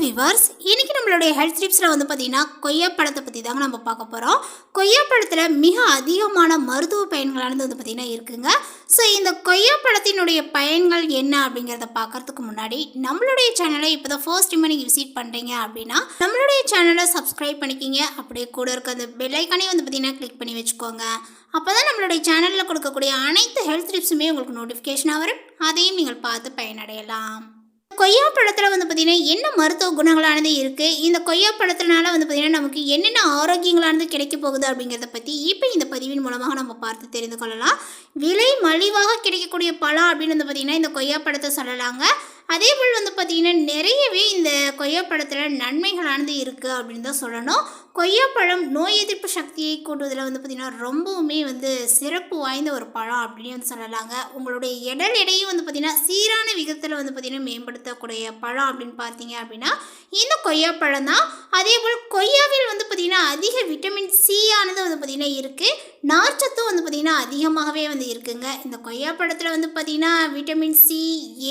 Viewers, இன்னைக்கு நம்மளுடைய health டிப்ஸில் பார்த்தீங்கன்னா கொய்யா பழத்தை பற்றி தாங்க நம்ம பார்க்க போகிறோம். கொய்யா பழத்தில் மிக அதிகமான மருத்துவ பயன்களானது பார்த்தீங்கன்னா இருக்குங்க. ஸோ இந்த கொய்யா பழத்தினுடைய பயன்கள் என்ன அப்படிங்கிறத பார்க்கறதுக்கு முன்னாடி நம்மளுடைய சேனலை இப்போ தான் ஃபர்ஸ்ட் டைம் நீங்கள் விசிட் பண்ணுறீங்க அப்படின்னா நம்மளுடைய சேனலை சப்ஸ்கிரைப் பண்ணிக்கிங்க. அப்படியே கூட இருக்க அந்த பெல் ஐக்கானே பார்த்தீங்கன்னா கிளிக் பண்ணி வச்சுக்கோங்க. அப்போ தான் நம்மளுடைய சேனலில் கொடுக்கக்கூடிய அனைத்து ஹெல்த் டிப்ஸுமே உங்களுக்கு நோட்டிஃபிகேஷனாக வரும். அதையும் நீங்கள் பார்த்து பயனடையலாம். கொய்யா பழத்தில் பார்த்தீங்கன்னா என்ன மருத்துவ குணங்களானது இருக்குது, இந்த கொய்யா பழத்தினால பார்த்தீங்கன்னா நமக்கு என்னென்ன ஆரோக்கியங்களானது கிடைக்க போகுது அப்படிங்கிறத பற்றி இப்போ இந்த பதிவின் மூலமாக நம்ம பார்த்து தெரிந்து கொள்ளலாம். விலை மலிவாக கிடைக்கக்கூடிய பழம் அப்படின்னு பார்த்தீங்கன்னா இந்த கொய்யா பழத்தை சொல்லலாங்க. அதே போல் பார்த்தீங்கன்னா நிறையவே இந்த கொய்யா பழத்தில் நன்மைகளானது இருக்குது அப்படின்னு தான் சொல்லணும். கொய்யாப்பழம் நோய் எதிர்ப்பு சக்தியை கூட்டுவதில் பார்த்தீங்கன்னா ரொம்பவுமே சிறப்பு வாய்ந்த ஒரு பழம் அப்படின்னு சொல்லலாங்க. உங்களுடைய எடையும் பார்த்தீங்கன்னா சீரான விகிதத்தில் பார்த்தீங்கன்னா மேம்படுத்தக்கூடிய பழம் அப்படின்னு பார்த்தீங்க அப்படின்னா இந்த கொய்யாப்பழம் தான். அதே போல் கொய்யாவில் பார்த்தீங்கன்னா அதிக விட்டமின் சி ஆனது பார்த்தீங்கன்னா இருக்குது. நார்ச்சத்தும் பார்த்தீங்கன்னா அதிகமாகவே இருக்குங்க. இந்த கொய்யாப்பழத்தில் பார்த்தீங்கன்னா விட்டமின் சி,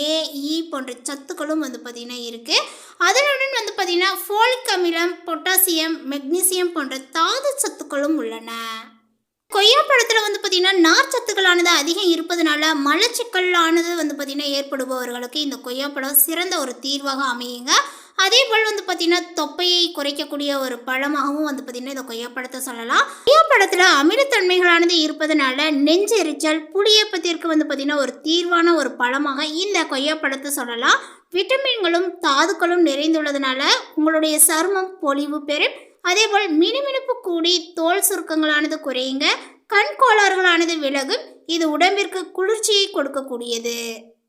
ஏ, இ போன்ற சத்துக்களும் பார்த்தீங்கன்னா இருக்குது. அதனுடன் பார்த்தீங்கன்னா ஃபோலிக் அமிலம், பொட்டாசியம், மெக்னீசியம் போன்ற தாது சத்துக்களும் உள்ளன. கொய்யாப்பழத்தில் பார்த்தீங்கன்னா நார்ச்சத்துக்களானது அதிகம் இருப்பதனால மலச்சிக்கலானது பார்த்தீங்கன்னா ஏற்படுபவர்களுக்கு இந்த கொய்யாப்பழம் சிறந்த ஒரு தீர்வாக அமையுங்க. அதே போல் பார்த்தீங்கன்னா தொப்பையை குறைக்கக்கூடிய ஒரு பழமாகவும் பார்த்தீங்கன்னா இந்த கொய்யாப்பழத்தை சொல்லலாம். கொய்யாப்பழத்தில் அமிலத்தன்மைகளானது இருப்பதனால நெஞ்செரிச்சல், புளியப்பத்திற்கு பார்த்தீங்கன்னா ஒரு தீர்வான ஒரு பழமாக இந்த கொய்யாப்பழத்தை சொல்லலாம். விட்டமின்களும் தாதுக்களும் நிறைந்துள்ளதுனால உங்களுடைய சருமம் பொலிவு பெறும். அதே போல் மினுமினுப்பு கூடி தோல் சுருக்கங்களானது குறையுங்க. கண் கோளாறுகளானது விலகும். இது உடம்பிற்கு குளிர்ச்சியை கொடுக்கக்கூடியது.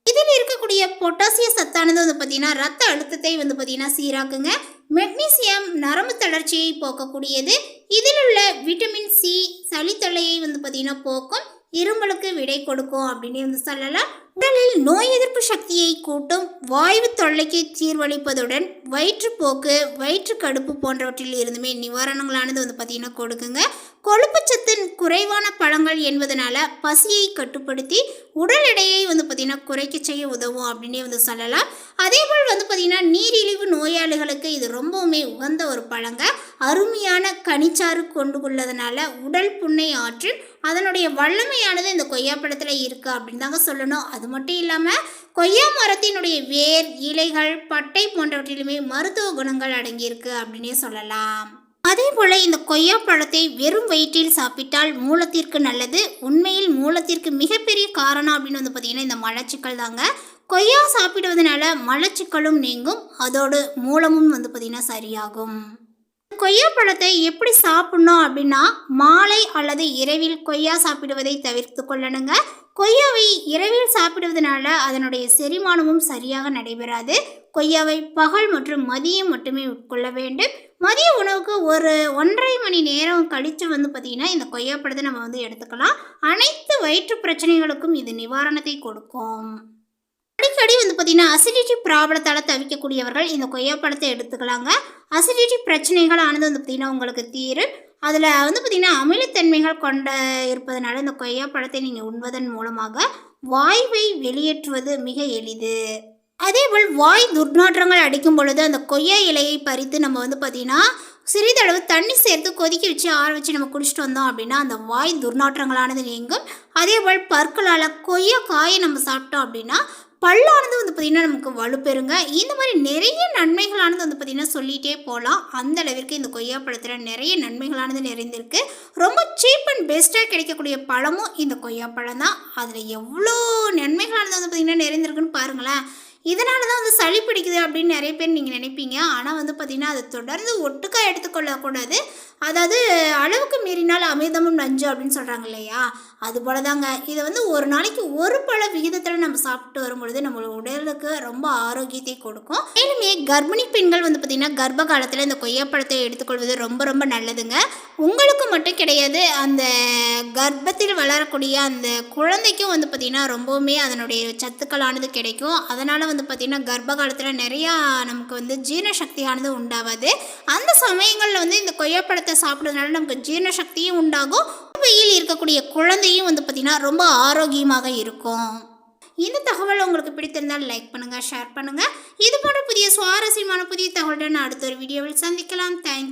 இதில் இருக்கக்கூடிய பொட்டாசிய சத்தானது பார்த்தீங்கன்னா ரத்த அழுத்தத்தை பார்த்தீங்கன்னா சீராக்குங்க. மெக்னீசியம் நரம்பு தளர்ச்சியை போக்கக்கூடியது. இதில் உள்ள விட்டமின் சி சளித்தொல்லையை பார்த்தீங்கன்னா போக்கும், இருமலுக்கு விடை கொடுக்கும் அப்படின்னு சொல்லலாம். உடலில் நோய் எதிர்ப்பு சக்தியை கூட்டும், வாயு தொல்லைக்கு தீர்வளிப்பதுடன் வயிற்றுப்போக்கு, வயிற்றுக்கடுப்பு போன்றவற்றில் இருந்துமே நிவாரணங்களானது பார்த்தீங்கன்னா கொடுக்குங்க. கொழுப்புச்சத்தின் குறைவான பழங்கள் என்பதனால பசியை கட்டுப்படுத்தி உடல் எடையை பார்த்தீங்கன்னா குறைக்க செய்ய உதவும் அப்படின்னு சொல்லலாம். அதே போல் பார்த்தீங்கன்னா நீரிழிவு நோயாளிகளுக்கு இது ரொம்பவுமே உகந்த ஒரு பழங்க. அருமையான கனிச்சாறு கொண்டு உள்ளதுனால உடல் புண்ணை ஆற்றும் அதனுடைய வல்லமையானது இந்த கொய்யாப்பழத்தில் இருக்குது அப்படின்னு தாங்க சொல்லணும். அது மட்டும் இல்லாமல் கொய்யா மரத்தினுடைய வேர், இலைகள், பட்டை போன்றவற்றிலுமே மருத்துவ குணங்கள் அடங்கியிருக்கு அப்படின்னே சொல்லலாம். அதே போல் இந்த கொய்யா பழத்தை வெறும் வயிற்றில் சாப்பிட்டால் மூலத்திற்கு நல்லது. உண்மையில் மூலத்திற்கு மிகப்பெரிய காரணம் அப்படின்னு பார்த்தீங்கன்னா இந்த மலச்சிக்கல் தாங்க. கொய்யா சாப்பிடுவதனால மலச்சிக்கலும் நீங்கும், அதோடு மூலமும் பார்த்தீங்கன்னா சரியாகும். கொய்யா பழத்தை எப்படி சாப்பிடணும் அப்படின்னா மாலை அல்லது இரவில் கொய்யா சாப்பிடுவதை தவிர்த்து கொள்ளணுங்க. கொய்யாவை இரவில் சாப்பிடுவதனால அதனுடைய செரிமானமும் சரியாக நடைபெறாது. கொய்யாவை பகல் மற்றும் மதியம் மட்டுமே உட்கொள்ள வேண்டும். மதிய உணவுக்கு ஒரு 1.5 மணி நேரம் கழித்து பார்த்தீங்கன்னா இந்த கொய்யா பழத்தை நம்ம எடுத்துக்கலாம். அனைத்து வயிற்று பிரச்சனைகளுக்கும் இது நிவாரணத்தை கொடுக்கும். அடிக்கடி பார்த்தீங்கன்னா அசிடிட்டி ப்ராப்ளத்தால் தவிக்கக்கூடியவர்கள் இந்த கொய்யா பழத்தை எடுத்துக்கலாங்க. அசிடிட்டி பிரச்சனைகள் ஆனது பார்த்தீங்கன்னா உங்களுக்கு தீரும். அதில் பார்த்தீங்கன்னா அமிலத்தன்மைகள் கொண்ட இருப்பதனால இந்த கொய்யா பழத்தை நீங்கள் உண்பதன் மூலமாக வாயுவை வெளியேற்றுவது மிக எளிது. அதேபோல் வாய் துர்நாற்றங்கள் அடிக்கும் பொழுது அந்த கொய்யா இலையை பறித்து நம்ம பார்த்தீங்கன்னா சிறிதளவு தண்ணி சேர்த்து கொதிக்க வச்சு ஆற வச்சு நம்ம குடிச்சிட்டு வந்தோம் அப்படின்னா அந்த வாய் துர்நாற்றங்களானது நீங்கும். அதேபோல் பற்களால் கொய்யா காயை நம்ம சாப்பிட்டோம் அப்படின்னா பல்லானது பார்த்தீங்கன்னா நமக்கு வலுப்பெறுங்க. இந்த மாதிரி நிறைய நன்மைகளானது பார்த்தீங்கன்னா சொல்லிகிட்டே போகலாம். அந்த அளவிற்கு இந்த கொய்யா பழத்தில் நிறைய நன்மைகளானது நிறைந்திருக்கு. ரொம்ப சீப் அண்ட் பெஸ்ட்டாக கிடைக்கக்கூடிய பழமும் இந்த கொய்யா பழம் தான். அதில் எவ்வளோ நன்மைகளானது பார்த்தீங்கன்னா நிறைந்திருக்குன்னு பாருங்களேன். இதனால தான் சளி பிடிக்குது அப்படின்னு நிறைய பேர் நீங்கள் நினைப்பீங்க. ஆனால் பார்த்தீங்கன்னா அதை தொடர்ந்து ஒட்டுக்கா எடுத்துக்கொள்ளக்கூடாது. அதாவது அளவுக்கு மீறினால் அமிர்தமும் நஞ்சு அப்படின்னு சொல்கிறாங்க இல்லையா, அது போல தாங்க. இதை ஒரு நாளைக்கு ஒரு பழ விகிதத்தில் நம்ம சாப்பிட்டு வரும்பொழுது நம்மளோட உடலுக்கு ரொம்ப ஆரோக்கியத்தை கொடுக்கும். மேலுமே கர்ப்பிணி பெண்கள் பார்த்தீங்கன்னா கர்ப்ப காலத்தில் இந்த கொய்யாப்பழத்தை எடுத்துக்கொள்வது ரொம்ப ரொம்ப நல்லதுங்க. உங்களுக்கு மட்டும் கிடையாது, அந்த கர்ப்பத்தில் வளரக்கூடிய அந்த குழந்தைக்கும் பார்த்தீங்கன்னா ரொம்பவுமே அதனுடைய சத்துக்களானது கிடைக்கும். அதனால் பார்த்தீங்கன்னா கர்ப்ப காலத்தில் நிறையா நமக்கு ஜீரண சக்தியானது உண்டாகாது. அந்த சமயங்களில் இந்த கொய்யாப்பழத்தை சாப்பிட்றதுனால நமக்கு ஜீரண சக்தியும் உண்டாகும். வெயில் இருக்கக்கூடிய குழந்தையும் பார்த்தீங்கன்னா ரொம்ப ஆரோக்கியமாக இருக்கும். இந்த தகவல் உங்களுக்கு பிடித்திருந்தால் லைக் பண்ணுங்கள், ஷேர் பண்ணுங்கள். இது போன்ற புதிய சுவாரஸ்யமான புதிய தகவலுடன் அடுத்த ஒரு வீடியோவில் சந்திக்கலாம். தேங்க்யூ.